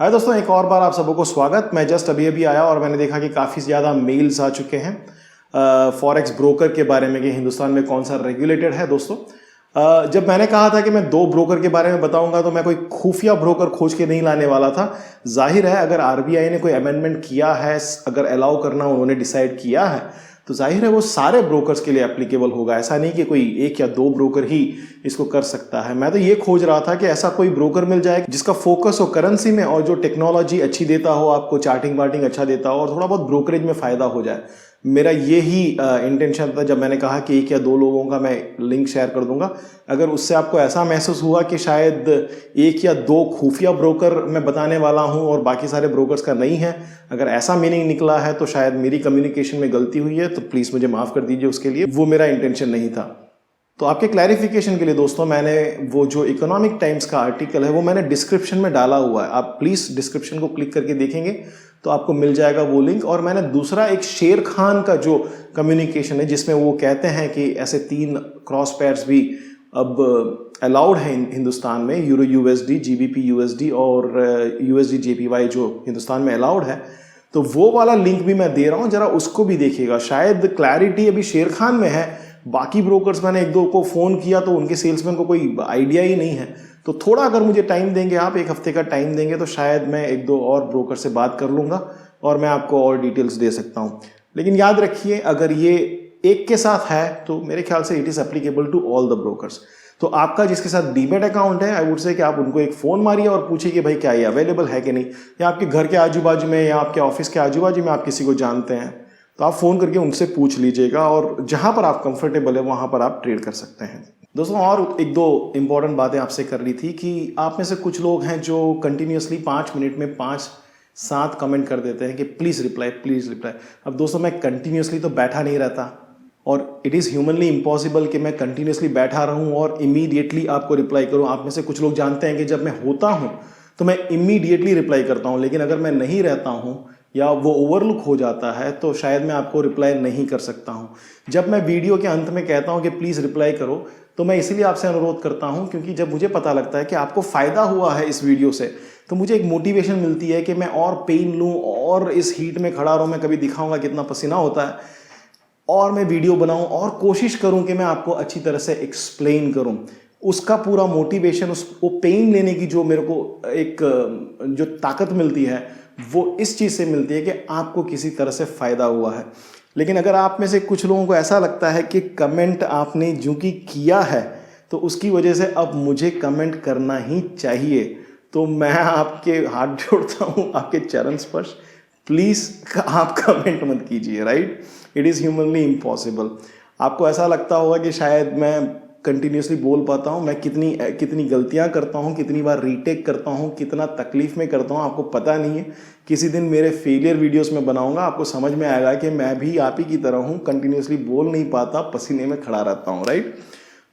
हाय दोस्तों, एक और बार आप सबों को स्वागत। मैं जस्ट अभी अभी आया और मैंने देखा कि काफ़ी ज़्यादा मेल्स आ चुके हैं फॉरेक्स ब्रोकर के बारे में कि हिंदुस्तान में कौन सा रेगुलेटेड है। दोस्तों जब मैंने कहा था कि मैं 2 ब्रोकर के बारे में बताऊंगा तो मैं कोई खुफिया ब्रोकर खोज के नहीं लाने वाला था। जाहिर है अगर आरबीआई ने कोई अमेंडमेंट किया है, अगर अलाउ करना उन्होंने डिसाइड किया है तो जाहिर है वो सारे ब्रोकर्स के लिए एप्लीकेबल होगा। ऐसा नहीं कि कोई 1 या 2 ब्रोकर ही इसको कर सकता है। मैं तो ये खोज रहा था कि ऐसा कोई ब्रोकर मिल जाए जिसका फोकस हो करेंसी में और जो टेक्नोलॉजी अच्छी देता हो, आपको चार्टिंग वार्टिंग अच्छा देता हो और थोड़ा बहुत ब्रोकरेज में फ़ायदा हो जाए। मेरा ये ही इंटेंशन था जब मैंने कहा कि 1 या 2 लोगों का मैं लिंक शेयर कर दूंगा। अगर उससे आपको ऐसा महसूस हुआ कि शायद 1 या 2 खुफिया ब्रोकर मैं बताने वाला हूं और बाकी सारे ब्रोकर्स का नहीं है, अगर ऐसा मीनिंग निकला है तो शायद मेरी कम्युनिकेशन में गलती हुई है, तो प्लीज़ मुझे माफ़ कर दीजिए उसके लिए। वो मेरा इंटेंशन नहीं था। तो आपके क्लैरिफिकेशन के लिए दोस्तों, मैंने वो जो इकोनॉमिक टाइम्स का आर्टिकल है वो मैंने डिस्क्रिप्शन में डाला हुआ है। आप प्लीज़ डिस्क्रिप्शन को क्लिक करके देखेंगे तो आपको मिल जाएगा वो लिंक। और मैंने दूसरा एक शेर खान का जो कम्युनिकेशन है जिसमें वो कहते हैं कि ऐसे 3 क्रॉस पेयर्स भी अब अलाउड है हिंदुस्तान में, यूरो यूएसडी, जीबीपी यूएसडी और यूएसडी जेपीवाई जो हिंदुस्तान में अलाउड है। तो वो वाला लिंक भी मैं दे रहा हूँ, जरा उसको भी देखिएगा। शायद क्लैरिटी अभी शेर खान में है, बाकी ब्रोकर्स मैंने 1-2 को फ़ोन किया तो उनके सेल्समैन को कोई आइडिया ही नहीं है। तो थोड़ा अगर मुझे टाइम देंगे आप, 1 हफ्ते का टाइम देंगे तो शायद मैं 1-2 और ब्रोकर से बात कर लूँगा और मैं आपको और डिटेल्स दे सकता हूँ। लेकिन याद रखिए, अगर ये एक के साथ है तो मेरे ख्याल से it is applicable to all the brokers. तो आपका जिसके साथ डीमेट अकाउंट है, आई वुड से कि आप उनको एक फ़ोन मारिए और पूछिए कि भाई क्या ये अवेलेबल है कि नहीं, या आपके घर के आजू बाजू में या आपके ऑफिस के आजू बाजू में आप किसी को जानते हैं तो आप फ़ोन करके उनसे पूछ लीजिएगा और जहाँ पर आप कंफर्टेबल है वहाँ पर आप ट्रेड कर सकते हैं। दोस्तों और 1-2 इंपॉर्टेंट बातें आपसे करनी थी कि आप में से कुछ लोग हैं जो कंटिन्यूसली 5 मिनट में 5-7 कमेंट कर देते हैं कि प्लीज़ रिप्लाई, प्लीज़ रिप्लाई। अब दोस्तों मैं कंटिन्यूसली तो बैठा नहीं रहता और इट इज़ ह्यूमनली इम्पॉसिबल कि मैं कंटिन्यूसली बैठा रहूं और इमीडिएटली आपको रिप्लाई करूं। आप में से कुछ लोग जानते हैं कि जब मैं होता हूं तो मैं इमीडिएटली रिप्लाई करता हूं, लेकिन अगर मैं नहीं रहता हूं या वो ओवरलुक हो जाता है तो शायद मैं आपको रिप्लाई नहीं कर सकता हूं। जब मैं वीडियो के अंत में कहता हूं कि प्लीज़ रिप्लाई करो तो मैं इसीलिए आपसे अनुरोध करता हूं क्योंकि जब मुझे पता लगता है कि आपको फ़ायदा हुआ है इस वीडियो से तो मुझे एक मोटिवेशन मिलती है कि मैं और पेन लूँ और इस हीट में खड़ा रहूँ। मैं कभी दिखाऊँगा कितना पसीना होता है और मैं वीडियो बनाऊं और कोशिश करूं कि मैं आपको अच्छी तरह से एक्सप्लेन करूं। उसका पूरा मोटिवेशन, वो पेन लेने की जो मेरे को एक जो ताकत मिलती है वो इस चीज़ से मिलती है कि आपको किसी तरह से फ़ायदा हुआ है। लेकिन अगर आप में से कुछ लोगों को ऐसा लगता है कि कमेंट आपने जो कि किया है तो उसकी वजह से अब मुझे कमेंट करना ही चाहिए, तो मैं आपके हाथ जोड़ता हूँ, आपके चरण स्पर्श, प्लीज़ आप कमेंट मत कीजिए। Right, it is humanly impossible. आपको ऐसा लगता होगा कि शायद मैं कंटिन्यूसली बोल पाता हूँ, मैं कितनी गलतियाँ करता हूँ, कितनी बार रीटेक करता हूँ, कितना तकलीफ़ में करता हूँ, आपको पता नहीं है। किसी दिन मेरे फेलियर वीडियोस में बनाऊंगा, आपको समझ में आएगा कि मैं भी आप ही की तरह हूँ, कंटिन्यूसली बोल नहीं पाता, पसीने में खड़ा रहता हूँ। राइट,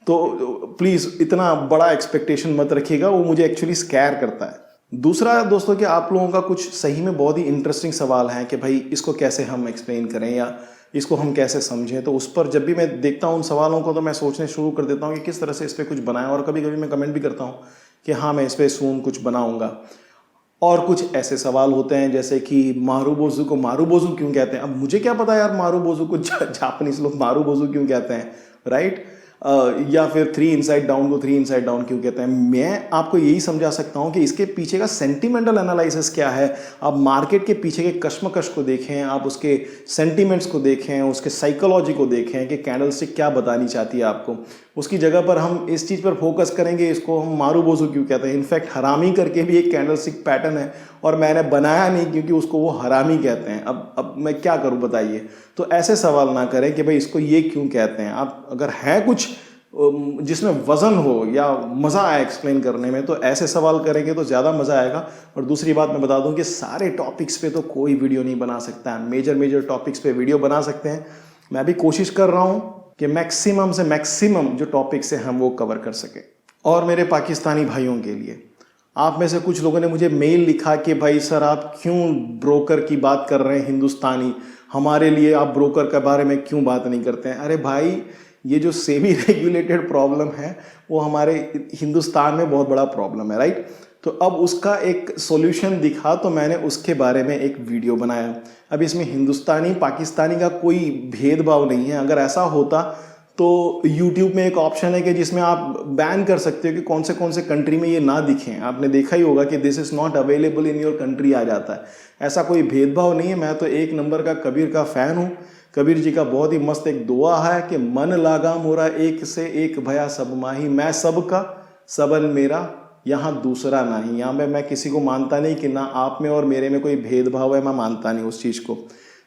तो प्लीज़ इतना बड़ा एक्सपेक्टेशन मत रखिएगा, वो मुझे एक्चुअली स्कैर करता है। दूसरा दोस्तों कि आप लोगों का कुछ सही में बहुत ही इंटरेस्टिंग सवाल है कि भाई इसको कैसे हम एक्सप्लेन करें या इसको हम कैसे समझें। तो उस पर जब भी मैं देखता हूँ उन सवालों को तो मैं सोचने शुरू कर देता हूँ कि किस तरह से इस पर कुछ बनाएं, और कभी कभी मैं कमेंट भी करता हूँ कि हाँ मैं इस पर सून कुछ बनाऊँगा। और कुछ ऐसे सवाल होते हैं जैसे कि मारूबोजू को मारूबोजू क्यों कहते हैं। अब मुझे क्या पता यार मारूबोजू को जापानीज लोग मारूबोजू क्यों कहते हैं, राइट। या फिर 3 इनसाइड डाउन को 3 इनसाइड डाउन क्यों कहते हैं। मैं आपको यही समझा सकता हूं कि इसके पीछे का सेंटिमेंटल एनालिसिस क्या है। आप मार्केट के पीछे के कश्मकश को देखें, आप उसके सेंटिमेंट्स को देखें, उसके साइकोलॉजी को देखें कि कैंडलस्टिक क्या बतानी चाहती है आपको। उसकी जगह पर हम इस चीज़ पर फोकस करेंगे, इसको हम मारूबोजू क्यों कहते हैं। इनफैक्ट हरामी करके भी एक कैंडलस्टिक पैटर्न है और मैंने बनाया नहीं क्योंकि उसको वो हरामी कहते हैं। अब मैं क्या करूं बताइए। तो ऐसे सवाल ना करें कि भाई इसको ये क्यों कहते हैं। आप अगर है कुछ जिसमें वजन हो या मज़ा आए एक्सप्लेन करने में तो ऐसे सवाल करेंगे तो ज़्यादा मज़ा आएगा। और दूसरी बात मैं बता दूं कि सारे टॉपिक्स पे तो कोई वीडियो नहीं बना सकता है। मेजर टॉपिक्स पे वीडियो बना सकते हैं। मैं भी कोशिश कर रहा हूं कि मैक्सिमम से मैक्सिमम जो टॉपिक्स हैं हम वो कवर कर सकें। और मेरे पाकिस्तानी भाइयों के लिए, आप में से कुछ लोगों ने मुझे मेल लिखा कि भाई सर आप क्यों ब्रोकर की बात कर रहे हैं हिंदुस्तानी, हमारे लिए आप ब्रोकर के बारे में क्यों बात नहीं करते हैं। अरे भाई, ये जो सेबी रेगुलेटेड प्रॉब्लम है वो हमारे हिंदुस्तान में बहुत बड़ा प्रॉब्लम है, राइट। तो अब उसका एक सॉल्यूशन दिखा तो मैंने उसके बारे में एक वीडियो बनाया। अब इसमें हिंदुस्तानी पाकिस्तानी का कोई भेदभाव नहीं है। अगर ऐसा होता तो YouTube में एक ऑप्शन है कि जिसमें आप बैन कर सकते हो कि कौन से कंट्री में ये ना दिखें। आपने देखा ही होगा कि this is not available in your country आ जाता है। ऐसा कोई भेदभाव नहीं है। मैं तो एक नंबर का कबीर का फ़ैन हूँ। कबीर जी का बहुत ही मस्त एक दुआ है कि मन लागा मोरा एक से एक भया सब माही, मैं सबका सबल मेरा यहाँ दूसरा नहीं। यहाँ पे मैं किसी को मानता नहीं कि ना आप में और मेरे में कोई भेदभाव है, मैं मानता नहीं उस चीज़ को।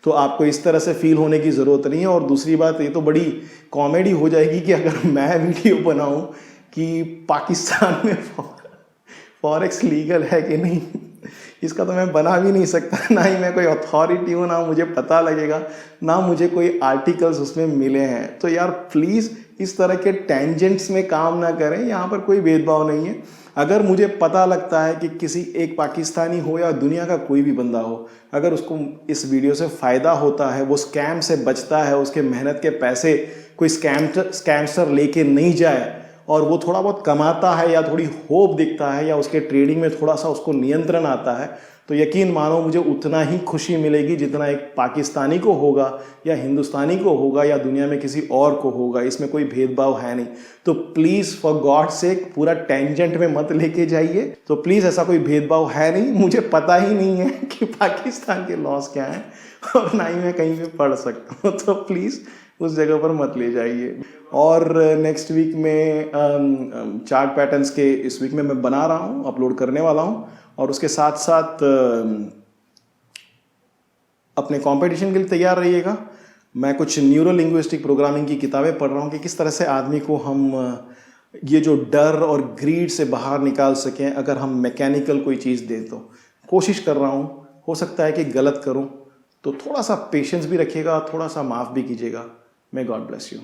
तो आपको इस तरह से फील होने की ज़रूरत नहीं है। और दूसरी बात, ये तो बड़ी कॉमेडी हो जाएगी कि अगर मैं वीडियो बनाऊं कि पाकिस्तान में फॉरेक्स लीगल है कि नहीं, इसका तो मैं बना भी नहीं सकता। ना ही मैं कोई अथॉरिटी हूँ, ना मुझे पता लगेगा, ना मुझे कोई आर्टिकल्स उसमें मिले हैं। तो यार प्लीज़ इस तरह के टेंजेंट्स में काम ना करें। यहाँ पर कोई भेदभाव नहीं है। अगर मुझे पता लगता है कि किसी एक पाकिस्तानी हो या दुनिया का कोई भी बंदा हो, अगर उसको इस वीडियो से फ़ायदा होता है, वो स्कैम से बचता है, उसके मेहनत के पैसे कोई स्कैमस्टर लेके नहीं जाए और वो थोड़ा बहुत कमाता है या थोड़ी होप दिखता है या उसके ट्रेडिंग में थोड़ा सा उसको नियंत्रण आता है, तो यकीन मानो मुझे उतना ही खुशी मिलेगी जितना एक पाकिस्तानी को होगा या हिंदुस्तानी को होगा या दुनिया में किसी और को होगा। इसमें कोई भेदभाव है नहीं। तो प्लीज़ फॉर गॉड सेक पूरा टेंजेंट में मत लेके जाइए। तो प्लीज़ ऐसा कोई भेदभाव है नहीं। मुझे पता ही नहीं है कि पाकिस्तान के लॉस क्या हैं और ना ही मैं कहीं पे पढ़ सकता हूँ। तो प्लीज़ उस जगह पर मत ले जाइए। और नेक्स्ट वीक में चार्ट पैटर्न्स के इस वीक में मैं बना रहा हूँ, अपलोड करने वाला हूँ। और उसके साथ साथ अपने कंपटीशन के लिए तैयार रहिएगा। मैं कुछ न्यूरो लिंग्विस्टिक प्रोग्रामिंग की किताबें पढ़ रहा हूँ कि किस तरह से आदमी को हम ये जो डर और ग्रीड से बाहर निकाल सकें अगर हम मैकेनिकल कोई चीज़ दें। तो कोशिश कर रहा हूँ, हो सकता है कि गलत करूँ, तो थोड़ा सा पेशेंस भी रखिएगा, थोड़ा सा माफ़ भी कीजिएगा। May God bless you.